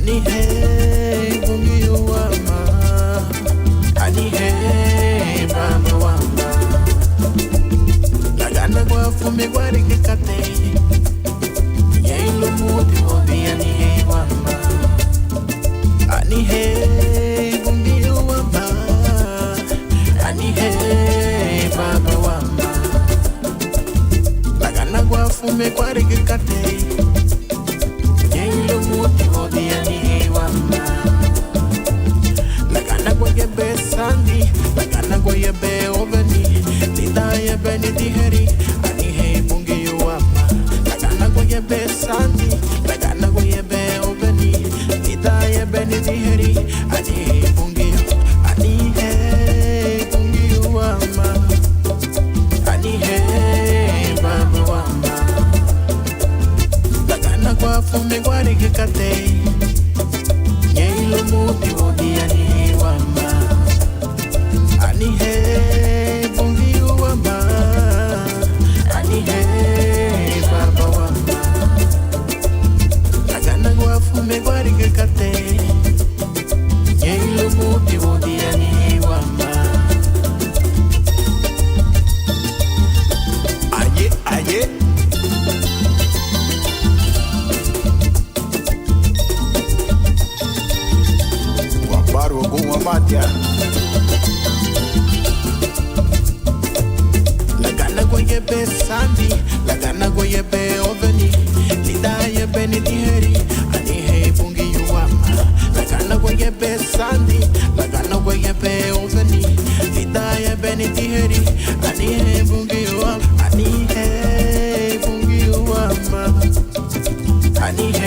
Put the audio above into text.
Ani hey bungi wama, ani hey mama wama. Lagana gua fume guari que cate, yei lo muti odi ani hey wama, ani hey bungi wama, ani hey mama wama. Lagana gua fume guari que cate. Sandi, lagana goye be oveni, lida ye beni diheri, ani hey bungi yuama. Lagana goye be sandi, lagana goye be oveni, lida ye beni diheri, ani hey bungi yu, ani hey bungi yuama, ani hey baba wama. Lagana gwa fume gwari kikate, yeilo muti wodi ani hey wama. Ani hey bungi wama, ani hey baba wama. Lagana gwa fume gwari ke kate, yelo muti wodi ani hey wama. Aye aye. Wabaru guma matia. Goye be sandi, lagana goye be oveni, lida ye beni diheri, ani hey bungi yuama. Lagana goye be sandi, lagana goye be oveni, lida ye beni diheri, ani hey bungi yuama, ani hey bungi yuama, ani hey.